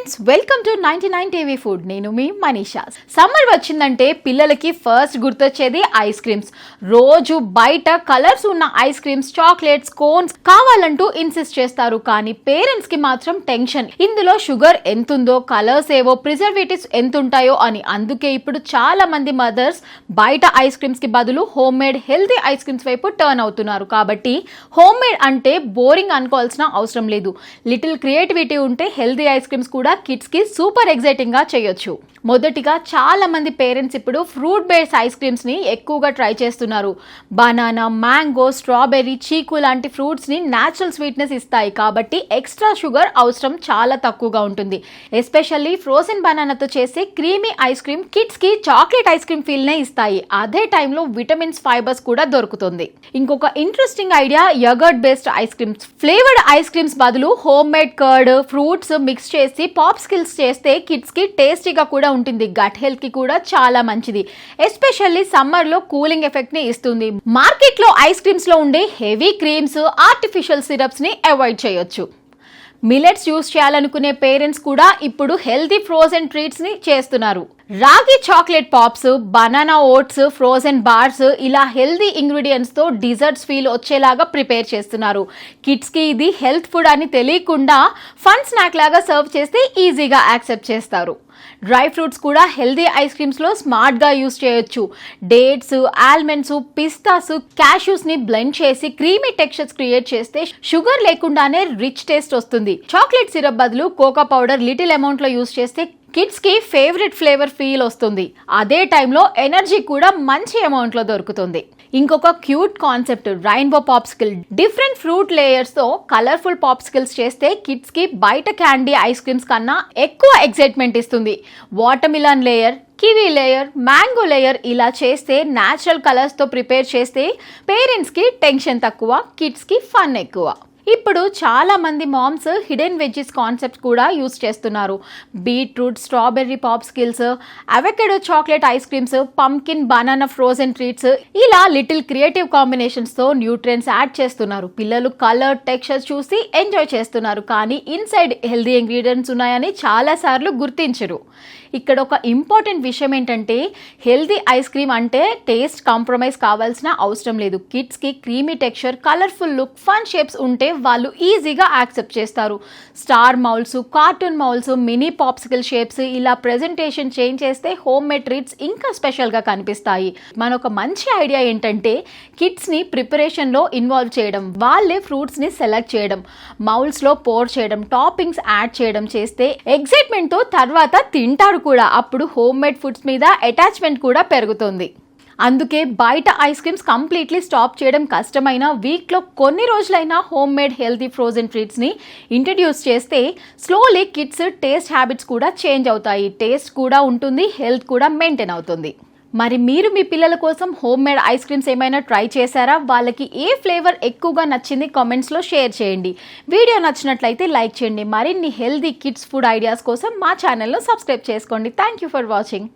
Friends, welcome to 99 TV food. నేను మీ Manisha. Summer వచ్చిందంటే పిల్లలకి ఫస్ట్ గుర్తొచ్చేది ఐస్ క్రీమ్స్. రోజు బయట కలర్స్ ఉన్న ఐస్ క్రీమ్స్, చాక్లెట్స్, కోన్స్ కావాలంటూ ఇన్సిస్ట్ చేస్తారు. కానీ పేరెంట్స్ కి మాత్రం టెన్షన్. ఇందులో షుగర్ ఎంతుందో, కలర్స్ ఏవో, ప్రిజర్వేటివ్స్ ఎంతుంటాయో అని. అందుకే ఇప్పుడు చాలా మంది మదర్స్ బయట ఐస్ క్రీమ్స్ కి బదులు home made healthy ice creams వైపు టర్న్ అవుతున్నారు. కాబట్టి హోమ్ మేడ్ అంటే బోరింగ్ అనుకోవాల్సిన అవసరం లేదు. లిటిల్ క్రియేటివిటీ ఉంటే హెల్తీ ఐస్ క్రీమ్స్ కూడా కిడ్స్ కి సూపర్ ఎగ్జైటింగ్ గా చేయొచ్చు. మొదటిగా చాలా మంది పేరెంట్స్ ఇప్పుడు ఫ్రూట్ బేస్డ్ ఐస్ క్రీమ్స్ ని ఎక్కువగా ట్రై చేస్తున్నారు. బనానా, మ్యాంగో, స్ట్రాబెర్రీ, చీకు లాంటి ఫ్రూట్స్ ని న్యాచురల్ స్వీట్నెస్ ఇస్తాయి. కాబట్టి ఎక్స్ట్రా షుగర్ అవసరం చాలా తక్కువగా ఉంటుంది. ఎస్పెషల్లీ ఫ్రోజన్ బనానాతో చేసే క్రీమీ ఐస్ క్రీమ్ కిడ్స్ కి చాక్లెట్ ఐస్ క్రీమ్ ఫీల్ నే ఇస్తాయి. అదే టైంలో విటమిన్స్, ఫైబర్స్ కూడా దొరుకుతుంది. ఇంకొక interesting idea yogurt based ice creams. Flavoured ice creams బదులు homemade curd, fruits mix చేసి పాప్స్కిల్స్ చేస్తే కిడ్స్ కి టేస్టీగా కూడా ఉంటుంది. గట్ హెల్త్ కి కూడా చాలా మంచిది. ఎస్పెషల్లీ సమ్మర్ లో కూలింగ్ ఎఫెక్ట్ ని ఇస్తుంది. మార్కెట్ లో ఐస్ క్రీమ్స్ లో ఉండే హెవీ క్రీమ్స్, ఆర్టిఫిషియల్ సిరప్స్ ని అవాయిడ్ చేయొచ్చు. మిల్లెట్స్ యూస్ చేయాలనుకునే పేరెంట్స్ కూడా ఇప్పుడు హెల్తీ ఫ్రోజన్ ట్రీట్స్ ని చేస్తున్నారు. Ragi chocolate pops, banana oats, frozen bars ఇలా హెల్దీ ఇంగ్రీడియంట్స్ తో డిజర్ట్స్ ఫీల్ వచ్చేలాగా ప్రిపేర్ చేస్తున్నారు. కిడ్స్ కి ఇది హెల్త్ ఫుడ్ అని తెలియకుండా ఫన్ స్నాక్ లాగా సర్వ్ చేస్తే ఈజీగా యాక్సెప్ట్ చేస్తారు. డ్రై ఫ్రూట్స్ కూడా హెల్దీ ఐస్ క్రీమ్స్ లో స్మార్ట్ గా యూస్ చేయొచ్చు. డేట్స్, ఆల్మండ్స్, పిస్తాస్, క్యాష్యూస్ ని బ్లెండ్ చేసి క్రీమీ టెక్స్చర్స్ క్రియేట్ చేస్తే షుగర్ లేకుండానే రిచ్ టేస్ట్ వస్తుంది. చాక్లెట్ సిరప్ బదులు కోకో పౌడర్ లిటిల్ అమౌంట్ లో యూస్ చేస్తే కిడ్స్ కి ఫేవరెట్ ఫ్లేవర్ ఫీల్ వస్తుంది. అదే టైంలో ఎనర్జీ కూడా మంచి అమౌంట్ లో దొరుకుతుంది. ఇంకొక cute concept rainbow popsicle. Different fruit layers తో కలర్ఫుల్ పాప్స్కిల్స్ చేస్తే కిడ్స్ కి బయట క్యాండీ ఐస్ క్రీమ్స్ కన్నా ఎక్కువ ఎక్సైట్మెంట్ ఇస్తుంది. Watermelon layer, kiwi layer, mango layer ఇలా చేస్తే న్యాచురల్ కలర్స్ తో ప్రిపేర్ చేస్తే పేరెంట్స్ కి టెన్షన్ తక్కువ, కిడ్స్ కి ఫన్ ఎక్కువ. ఇప్పుడు చాలా మంది మామ్స్ హిడెన్ వెజ్జెస్ కాన్సెప్ట్ కూడా యూస్ చేస్తున్నారు. Beetroot, strawberry popsicles, avocado chocolate ice creams, pumpkin, banana frozen treats ఇలా లిటిల్ క్రియేటివ్ కాంబినేషన్స్ తో న్యూట్రియన్స్ యాడ్ చేస్తున్నారు. పిల్లలు కలర్, టెక్స్చర్ చూసి ఎంజాయ్ చేస్తున్నారు. కానీ ఇన్సైడ్ హెల్దీ ఇంగ్రీడియంట్స్ ఉన్నాయని చాలా సార్లు గుర్తించరు. ఇక్కడ ఒక ఇంపార్టెంట్ విషయం ఏంటంటే హెల్దీ ఐస్ క్రీమ్ అంటే టేస్ట్ కాంప్రమైజ్ కావాల్సిన అవసరం లేదు. కిడ్స్ కి creamy texture, colourful look, fun shapes ఉంటే వాళ్ళు ఈజీగా యాక్సెప్ట్ చేస్తారు. Star moulds, cartoon moulds, mini popsicle shapes ఇలా ప్రెజెంటేషన్ చేంజ్ చేస్తే హోమ్ మేడ్ ట్రీట్స్ ఇంకా స్పెషల్ గా కనిపిస్తాయి. మనొక మంచి ఐడియా ఏంటంటే కిడ్స్ ని ప్రిపరేషన్ లో ఇన్వాల్వ్ చేయడం, వాళ్ళే ఫ్రూట్స్ ని సెలెక్ట్ చేయడం, మౌల్స్ లో పోర్ చేయడం, టాపింగ్స్ యాడ్ చేయడం చేస్తే ఎక్సైట్మెంట్ తో తర్వాత తింటారు కూడా. అప్పుడు హోమ్ మేడ్ ఫుడ్స్ మీద అటాచ్మెంట్ కూడా పెరుగుతుంది. అందుకే బయట ఐస్ క్రీమ్స్ కంప్లీట్లీ స్టాప్ చేయడం కష్టమైన వీక్ లో కొన్ని రోజులైనా home made healthy frozen treats ని ఇంట్రడ్యూస్ చేస్తే స్లోలీ కిడ్స్ టేస్ట్ హ్యాబిట్స్ కూడా చేంజ్ అవుతాయి. టేస్ట్ కూడా ఉంటుంది, హెల్త్ కూడా మెయింటైన్ అవుతుంది. మరి మీరు మీ పిల్లల కోసం హోమ్ మేడ్ ఐస్ క్రీమ్స్ ఏమైనా ట్రై చేశారా? వాళ్ళకి ఏ ఫ్లేవర్ ఎక్కువగా నచ్చింది కామెంట్స్ లో షేర్ చేయండి. వీడియో నచ్చినట్లయితే లైక్ చేయండి. మరిన్ని హెల్దీ కిడ్స్ ఫుడ్ ఐడియాస్ కోసం మా ఛానల్ను సబ్స్క్రైబ్ చేసుకోండి. Thank you for watching.